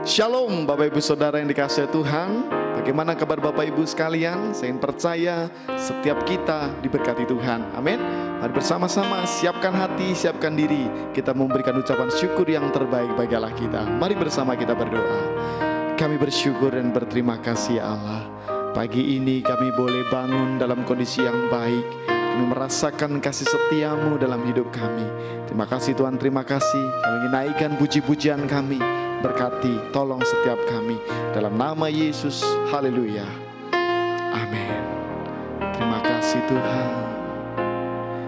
Shalom Bapak Ibu Saudara yang dikasihi Tuhan. Bagaimana kabar Bapak Ibu sekalian? Saya ingin percaya setiap kita diberkati Tuhan. Amin. Mari bersama-sama siapkan hati, siapkan diri. Kita memberikan ucapan syukur yang terbaik bagi Allah kita. Mari bersama kita berdoa. Kami bersyukur dan berterima kasih ya Allah. Pagi ini kami boleh bangun dalam kondisi yang baik. Kami merasakan kasih setiamu dalam hidup kami. Terima kasih Tuhan, terima kasih. Kami ingin naikkan puji-pujian kami. Berkati, tolong setiap kami. Dalam nama Yesus, haleluya. Amin. Terima kasih Tuhan.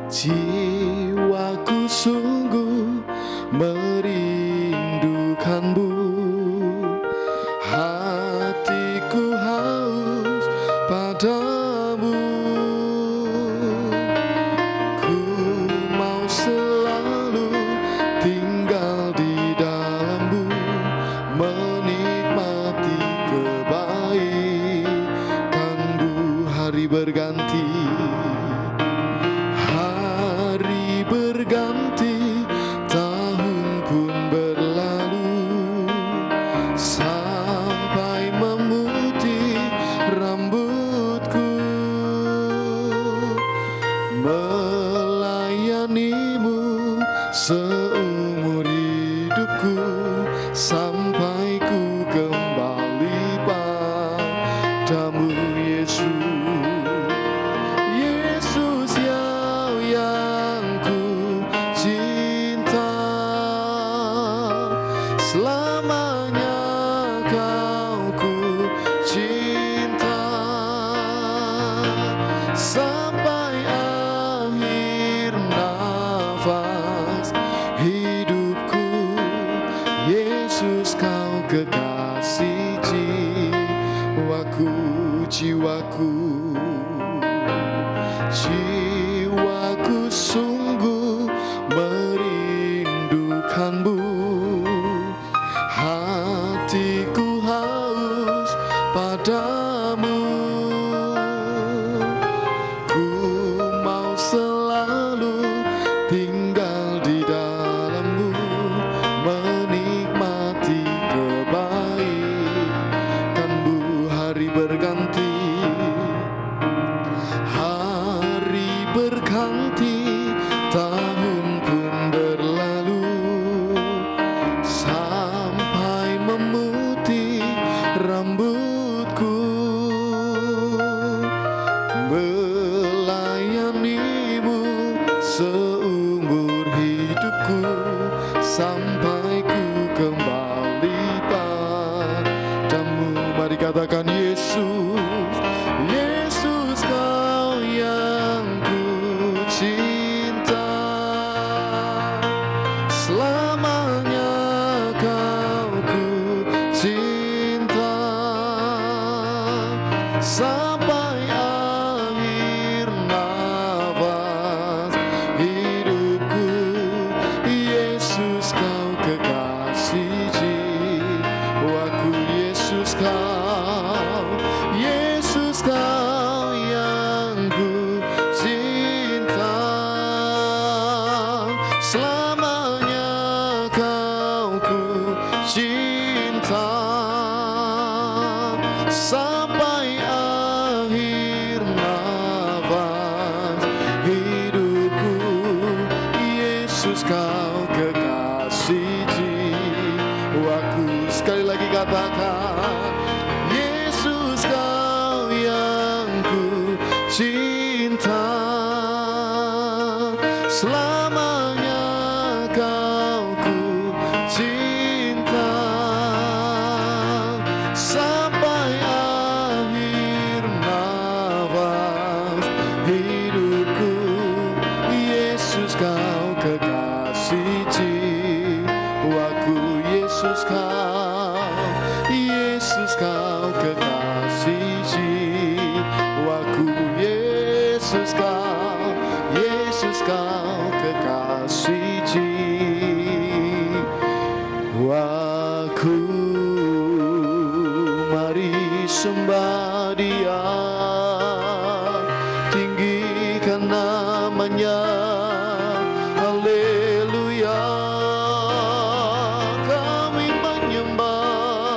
Jiwaku sungguh merindukanmu. Hatiku haus padamu. Ku mau selalu tinggal di dalammu, menikmati kebaikanmu. Hari berganti, hari berganti, tahun pun berlalu, sampai memutih rambutku. Melayanimu seumur hidupku, sampai ku kembali padamu Yesus. Yesus yang ku cinta, selamanya kau ku cinta, sampai akhir nafas hidupku. Yesus kau kekasih jiwaku, jiwaku. Jiwaku sungguh merindukanmu. Hatiku haus padamu. Ku mau selalu tinggal di dalammu, menikmati kebaikanmu. Hari berganti, hari berganti, tahun pun berlalu, sampai memutih rambutku. Melayanimu seumur hidupku, sampai ku kembali padamu. Mari katakan Yesus, Yesus kau yang ku cinta, selamanya kau ku cinta, sampai akhir nafas hidupku. Yesus kau kekasih jiwaku. Yesus kau yang ku cinta, selamanya kau ku cinta, sampai akhir nafas hidupku. Yesus kau kekasih jiwaku. Sekali lagi katakan, Yesus kau yang ku cinta, selamanya kau ku cinta, sampai akhir nafas hidupku. Yesus kau kekasih jiwaku. Yesus kau kekasih jiwaku. Yesus kau kekasih jiwaku. Mari sembah Dia, tinggikan namanya. Haleluya, kami menyembah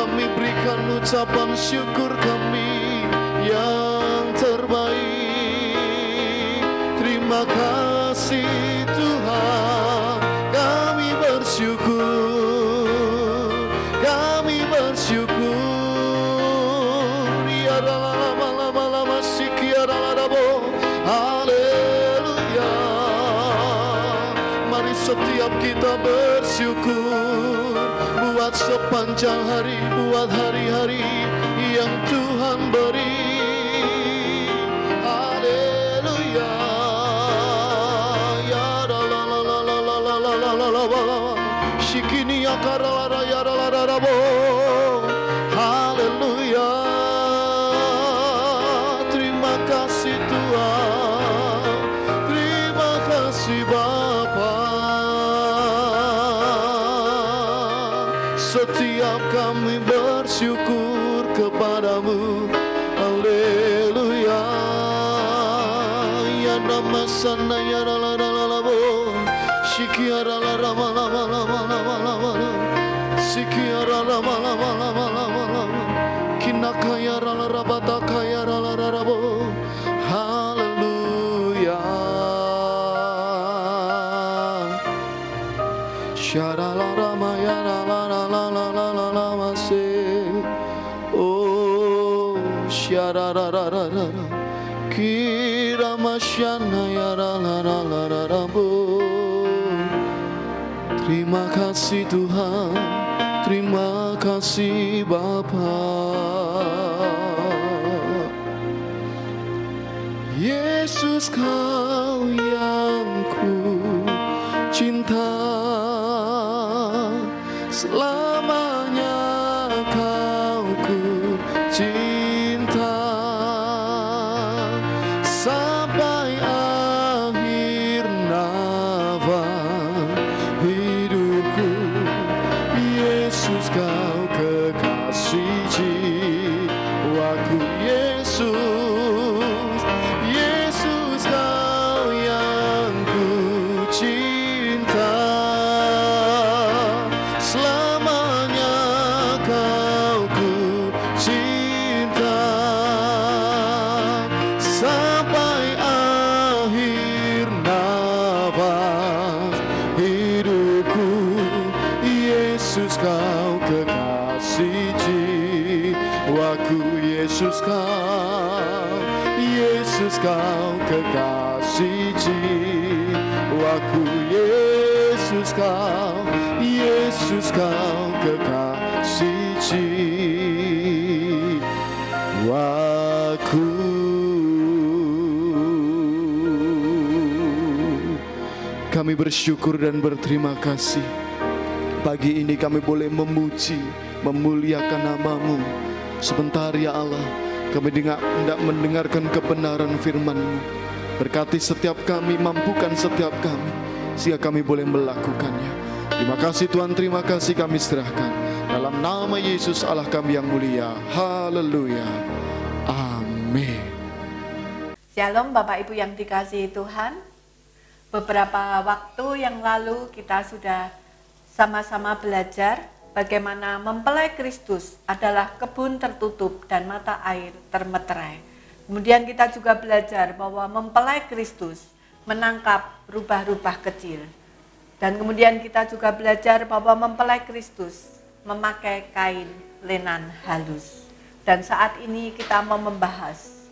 kami berikan ucapan syukur kami yang terbaik. Terima kasih Tuhan, kami bersyukur, kami bersyukur. Ya lama-lama sikiarabo, haleluya. Mari setiap kita bersyukur buat sepanjang hari, buat hari-hari yang Tuhan beri. Haleluya. Ya la la la la la la la la la la la. Shikini akara la ya la la la bo. Haleluya. Terima kasih Tuhan, terima kasih Bapa. Setiap kami bersyukur kepadamu. Haleluya. Ya nama sana ya la la la la bo. Shikiara la la la la la la la la. Sikiara la la la la la la. Kinakaya la la rabata kaya la la la bo. Haleluya. Shara la rama ya la la la la la la la la mase. Oh, shara ra ra ra ra. Kira masyana ya la la la la la la bo. Terima kasih Tuhan, terima kasih Bapa. Yesus kau yang ku cinta, selamanya kau ku cinta, sampai akhir nafas hidupku. Yesus kau kekasih jiwaku. Yesus, Yesus kau yang ku cinta, selamanya kau ku cinta, sampai akhir nafas hidupku. Yesus kau kekasih jiwaku. Yesus kau kekasih jiwaku. Yesus kau kekasih jiwaku. Kami bersyukur dan berterima kasih. Pagi ini kami boleh memuji, memuliakan nama-Mu. Sebentar ya Allah, kami hendak mendengarkan kebenaran firman-Mu. Berkati setiap kami, mampukan setiap kami, sehingga kami boleh melakukannya. Terima kasih Tuhan, terima kasih kami serahkan. Dalam nama Yesus Allah kami yang mulia. Haleluya. Amin. Shalom Bapak Ibu yang dikasihi Tuhan. Beberapa waktu yang lalu kita sudah sama-sama belajar bagaimana mempelai Kristus adalah kebun tertutup dan mata air termeterai. Kemudian kita juga belajar bahwa mempelai Kristus menangkap rubah-rubah kecil. Dan kemudian kita juga belajar bahwa mempelai Kristus memakai kain lenan halus. Dan saat ini kita mau membahas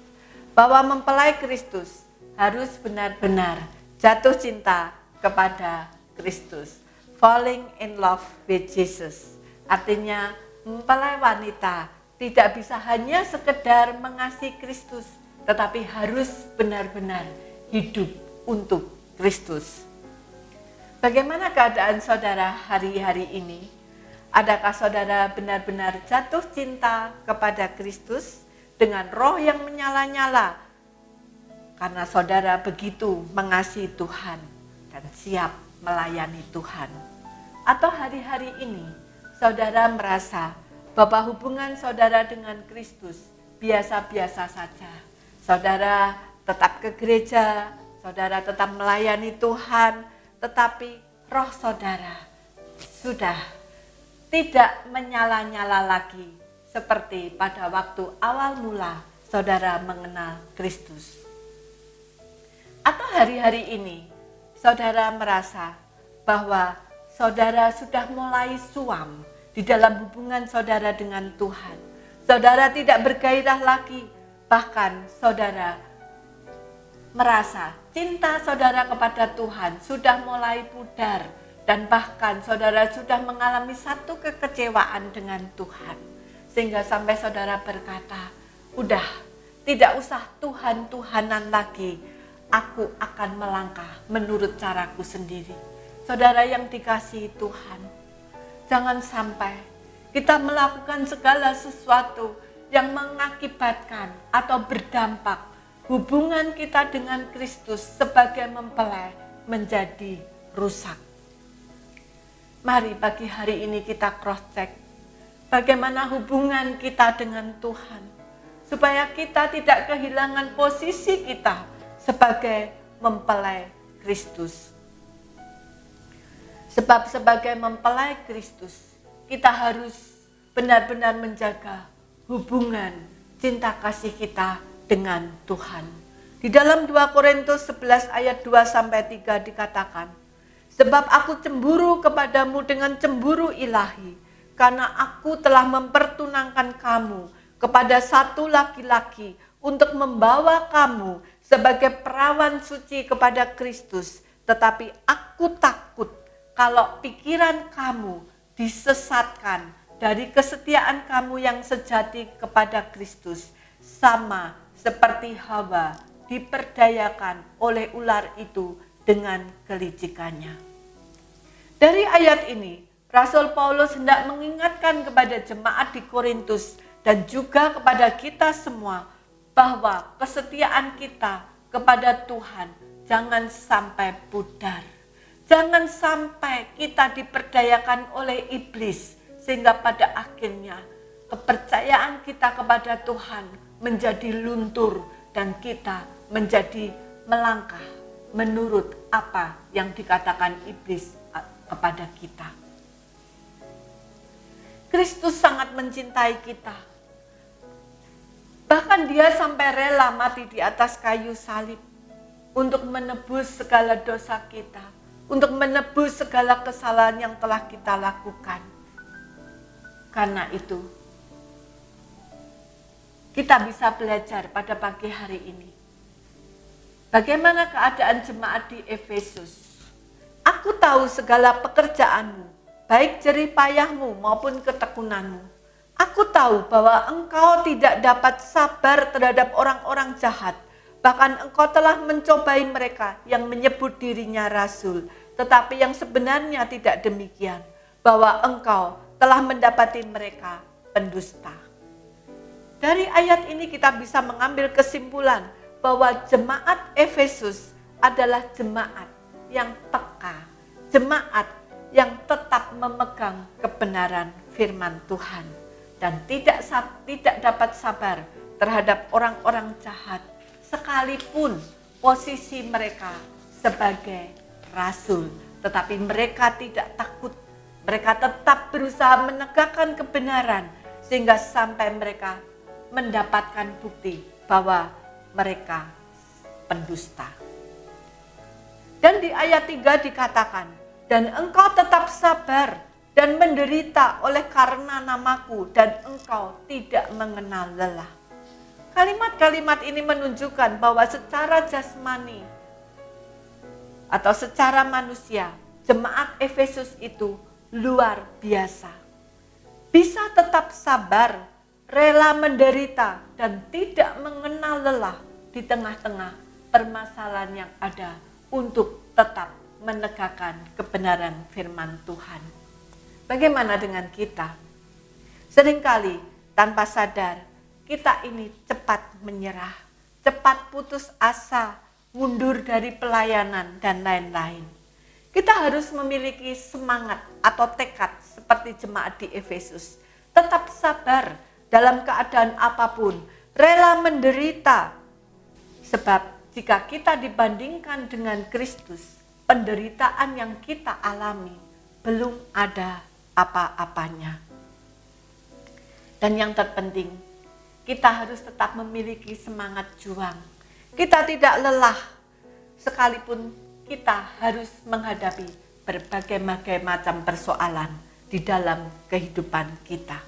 bahwa mempelai Kristus harus benar-benar jatuh cinta kepada Kristus. Falling in love with Jesus. Artinya mempelai wanita tidak bisa hanya sekedar mengasihi Kristus, tetapi harus benar-benar hidup untuk Kristus. Bagaimana keadaan saudara hari-hari ini? Adakah saudara benar-benar jatuh cinta kepada Kristus dengan roh yang menyala-nyala? Karena saudara begitu mengasihi Tuhan dan siap melayani Tuhan. Atau hari-hari ini saudara merasa bahwa hubungan saudara dengan Kristus biasa-biasa saja. Saudara tetap ke gereja, saudara tetap melayani Tuhan, tetapi roh saudara sudah tidak menyala-nyala lagi seperti pada waktu awal mula saudara mengenal Kristus. Atau hari-hari ini saudara merasa bahwa saudara sudah mulai suam di dalam hubungan saudara dengan Tuhan. Saudara tidak bergairah lagi, bahkan saudara merasa cinta saudara kepada Tuhan sudah mulai pudar, dan bahkan saudara sudah mengalami satu kekecewaan dengan Tuhan. Sehingga sampai saudara berkata, udah tidak usah Tuhan-Tuhanan lagi, aku akan melangkah menurut caraku sendiri. Saudara yang dikasihi Tuhan, jangan sampai kita melakukan segala sesuatu yang mengakibatkan atau berdampak hubungan kita dengan Kristus sebagai mempelai menjadi rusak. Mari pagi hari ini kita cross check bagaimana hubungan kita dengan Tuhan, supaya kita tidak kehilangan posisi kita sebagai mempelai Kristus. Sebab sebagai mempelai Kristus, kita harus benar-benar menjaga hubungan cinta kasih kita dengan Tuhan. Di dalam 2 Korintus 11 ayat 2-3 dikatakan, sebab aku cemburu kepadamu dengan cemburu ilahi, karena aku telah mempertunangkan kamu kepada satu laki-laki untuk membawa kamu sebagai perawan suci kepada Kristus. Tetapi aku takut kalau pikiran kamu disesatkan dari kesetiaan kamu yang sejati kepada Kristus, sama seperti Hawa diperdayakan oleh ular itu dengan kelicikannya. Dari ayat ini, Rasul Paulus hendak mengingatkan kepada jemaat di Korintus dan juga kepada kita semua bahwa kesetiaan kita kepada Tuhan jangan sampai pudar. Jangan sampai kita diperdayakan oleh iblis sehingga pada akhirnya kepercayaan kita kepada Tuhan menjadi luntur dan kita menjadi melangkah menurut apa yang dikatakan iblis kepada kita. Kristus sangat mencintai kita. Bahkan dia sampai rela mati di atas kayu salib untuk menebus segala dosa kita, untuk menebus segala kesalahan yang telah kita lakukan. Karena itu, kita bisa belajar pada pagi hari ini. Bagaimana keadaan jemaat di Efesus? Aku tahu segala pekerjaanmu, baik jerih payahmu maupun ketekunanmu. Aku tahu bahwa engkau tidak dapat sabar terhadap orang-orang jahat. Bahkan engkau telah mencobai mereka yang menyebut dirinya rasul, tetapi yang sebenarnya tidak demikian. Bahwa engkau telah mendapati mereka pendusta. Dari ayat ini kita bisa mengambil kesimpulan bahwa jemaat Efesus adalah jemaat yang peka, jemaat yang tetap memegang kebenaran firman Tuhan dan tidak dapat sabar terhadap orang-orang jahat sekalipun posisi mereka sebagai rasul, tetapi mereka tidak takut. Mereka tetap berusaha menegakkan kebenaran sehingga sampai mereka mendapatkan bukti bahwa mereka pendusta. Dan di ayat 3 dikatakan, dan engkau tetap sabar dan menderita oleh karena namaku, dan engkau tidak mengenal lelah. Kalimat-kalimat ini menunjukkan bahwa secara jasmani atau secara manusia, jemaat Efesus itu luar biasa. Bisa tetap sabar, rela menderita, dan tidak mengenal lelah di tengah-tengah permasalahan yang ada untuk tetap menegakkan kebenaran firman Tuhan. Bagaimana dengan kita? Seringkali tanpa sadar kita ini cepat menyerah, cepat putus asa, mundur dari pelayanan dan lain-lain. Kita harus memiliki semangat atau tekad seperti jemaat di Efesus. Tetap sabar dalam keadaan apapun, rela menderita. Sebab jika kita dibandingkan dengan Kristus, penderitaan yang kita alami belum ada apa-apanya. Dan yang terpenting, kita harus tetap memiliki semangat juang. Kita tidak lelah, sekalipun kita harus menghadapi berbagai macam persoalan di dalam kehidupan kita.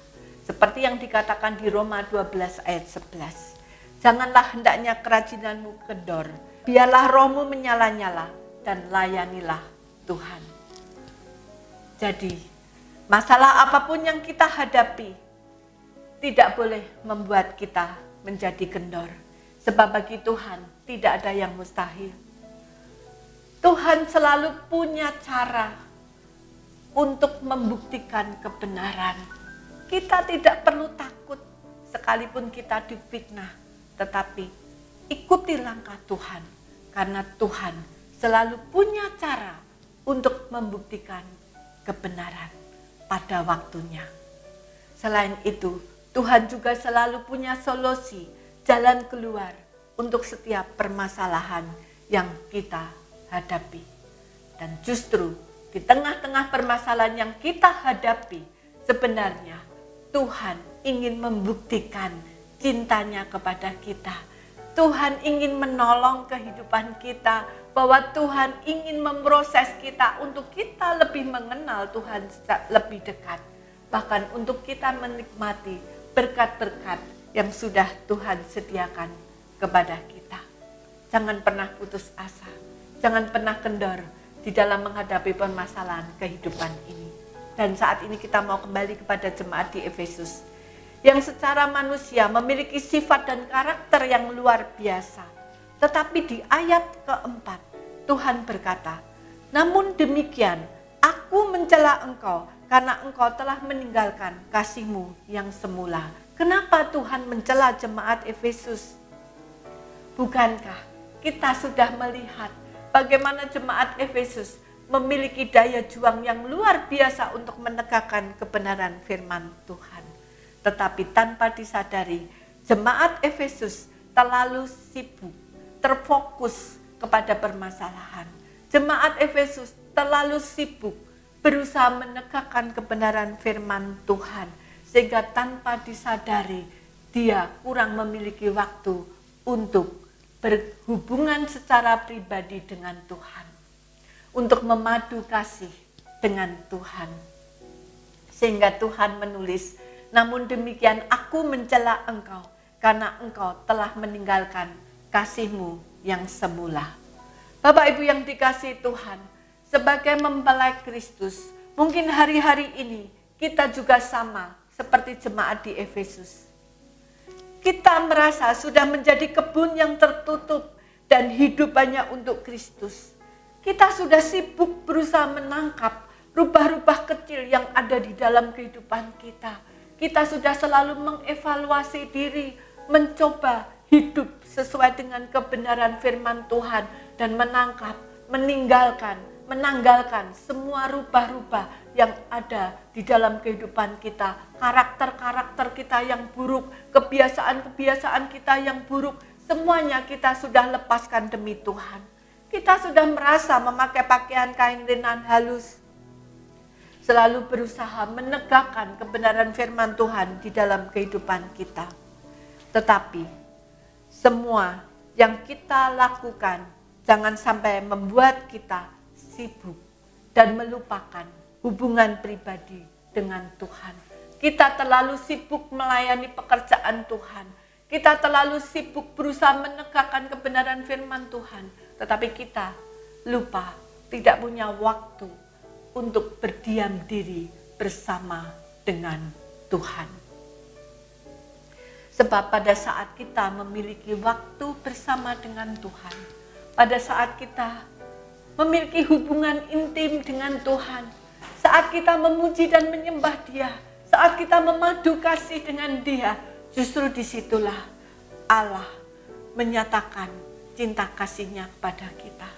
Seperti yang dikatakan di Roma 12 ayat 11. Janganlah hendaknya kerajinanmu kendor, biarlah rohmu menyala-nyala dan layanilah Tuhan. Jadi, masalah apapun yang kita hadapi tidak boleh membuat kita menjadi kendor. Sebab bagi Tuhan tidak ada yang mustahil. Tuhan selalu punya cara untuk membuktikan kebenaran. Kita tidak perlu takut sekalipun kita difitnah. Tetapi ikuti langkah Tuhan, karena Tuhan selalu punya cara untuk membuktikan kebenaran pada waktunya. Selain itu, Tuhan juga selalu punya solusi, jalan keluar untuk setiap permasalahan yang kita hadapi. Dan justru di tengah-tengah permasalahan yang kita hadapi, sebenarnya Tuhan ingin membuktikan cintanya kepada kita. Tuhan ingin menolong kehidupan kita, bahwa Tuhan ingin memproses kita untuk kita lebih mengenal Tuhan lebih dekat. Bahkan untuk kita menikmati berkat-berkat yang sudah Tuhan sediakan kepada kita. Jangan pernah putus asa, jangan pernah kendor di dalam menghadapi permasalahan kehidupan ini. Dan saat ini kita mau kembali kepada jemaat di Efesus, yang secara manusia memiliki sifat dan karakter yang luar biasa. Tetapi di ayat keempat, Tuhan berkata, namun demikian, aku mencela engkau karena engkau telah meninggalkan kasihmu yang semula. Kenapa Tuhan mencela jemaat Efesus? Bukankah kita sudah melihat bagaimana jemaat Efesus memiliki daya juang yang luar biasa untuk menegakkan kebenaran firman Tuhan? Tetapi tanpa disadari, jemaat Efesus terlalu sibuk, terfokus kepada permasalahan. Jemaat Efesus terlalu sibuk berusaha menegakkan kebenaran firman Tuhan, sehingga tanpa disadari dia kurang memiliki waktu untuk berhubungan secara pribadi dengan Tuhan, untuk memadu kasih dengan Tuhan. Sehingga Tuhan menulis, namun demikian aku mencela engkau karena engkau telah meninggalkan kasihmu yang semula. Bapak Ibu yang dikasihi Tuhan, sebagai mempelai Kristus, mungkin hari-hari ini kita juga sama seperti jemaat di Efesus. Kita merasa sudah menjadi kebun yang tertutup dan hidup hanya untuk Kristus. Kita sudah sibuk berusaha menangkap rubah-rubah kecil yang ada di dalam kehidupan kita. Kita sudah selalu mengevaluasi diri, mencoba hidup sesuai dengan kebenaran firman Tuhan dan menanggalkan semua rubah-rubah yang ada di dalam kehidupan kita. Karakter-karakter kita yang buruk, kebiasaan-kebiasaan kita yang buruk, semuanya kita sudah lepaskan demi Tuhan. Kita sudah merasa memakai pakaian kain linan halus, selalu berusaha menegakkan kebenaran firman Tuhan di dalam kehidupan kita. Tetapi semua yang kita lakukan jangan sampai membuat kita sibuk dan melupakan hubungan pribadi dengan Tuhan. Kita terlalu sibuk melayani pekerjaan Tuhan. Kita terlalu sibuk berusaha menegakkan kebenaran firman Tuhan. Tetapi kita lupa, tidak punya waktu untuk berdiam diri bersama dengan Tuhan. Sebab pada saat kita memiliki waktu bersama dengan Tuhan, pada saat kita memiliki hubungan intim dengan Tuhan, saat kita memuji dan menyembah Dia, saat kita memadu kasih dengan Dia, justru disitulah Allah menyatakan cinta kasih-Nya kepada kita.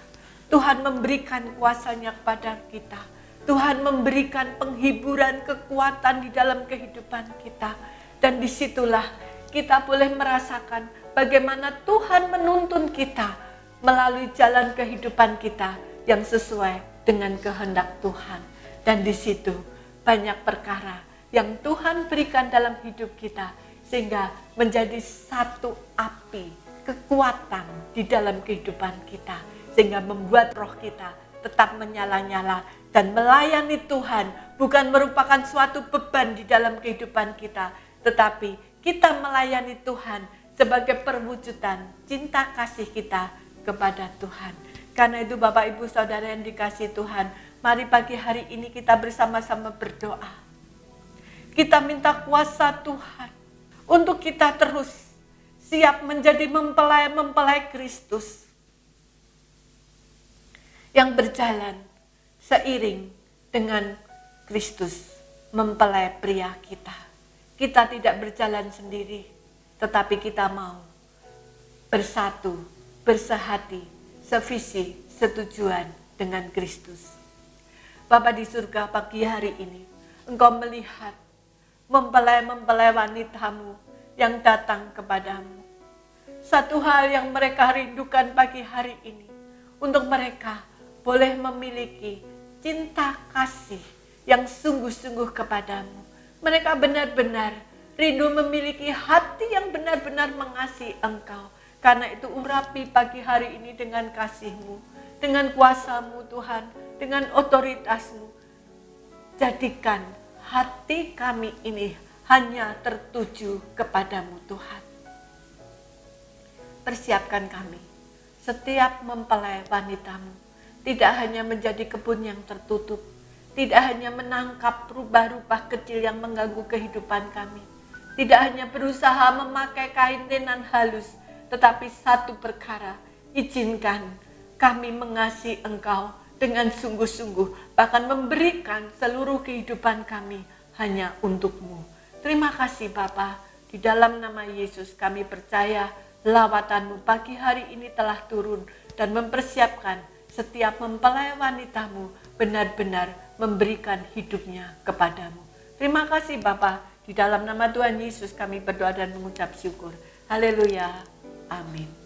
Tuhan memberikan kuasa-Nya kepada kita. Tuhan memberikan penghiburan, kekuatan di dalam kehidupan kita. Dan disitulah kita boleh merasakan bagaimana Tuhan menuntun kita melalui jalan kehidupan kita yang sesuai dengan kehendak Tuhan. Dan di situ banyak perkara yang Tuhan berikan dalam hidup kita, sehingga menjadi satu api kekuatan di dalam kehidupan kita, sehingga membuat roh kita tetap menyala-nyala dan melayani Tuhan, bukan merupakan suatu beban di dalam kehidupan kita, tetapi kita melayani Tuhan sebagai perwujudan cinta kasih kita kepada Tuhan. Karena itu Bapak Ibu Saudara yang dikasihi Tuhan, mari pagi hari ini kita bersama-sama berdoa. Kita minta kuasa Tuhan untuk kita terus siap menjadi mempelai-mempelai Kristus yang berjalan seiring dengan Kristus, mempelai pria kita. Kita tidak berjalan sendiri, tetapi kita mau bersatu, bersehati, sevisi, setujuan dengan Kristus. Bapa di surga, pagi hari ini Engkau melihat mempelai-mempelai wanitamu yang datang kepadamu. Satu hal yang mereka rindukan pagi hari ini, untuk mereka boleh memiliki cinta kasih yang sungguh-sungguh kepadamu. Mereka benar-benar rindu memiliki hati yang benar-benar mengasihi Engkau. Karena itu urapi pagi hari ini dengan kasih-Mu, dengan kuasa-Mu Tuhan, dengan otoritas-Mu. Jadikan hati kami ini hanya tertuju kepadamu Tuhan. Persiapkan kami, setiap mempelai wanitamu, tidak hanya menjadi kebun yang tertutup, tidak hanya menangkap rubah-rubah kecil yang mengganggu kehidupan kami, tidak hanya berusaha memakai kain tenan halus, tetapi satu perkara, izinkan kami mengasihi Engkau dengan sungguh-sungguh, bahkan memberikan seluruh kehidupan kami hanya untuk-Mu. Terima kasih Bapa, di dalam nama Yesus kami percaya lawatan-Mu pagi hari ini telah turun dan mempersiapkan setiap mempelai wanitamu benar-benar memberikan hidupnya kepadamu. Terima kasih Bapa, di dalam nama Tuhan Yesus kami berdoa dan mengucap syukur. Haleluya. Amin.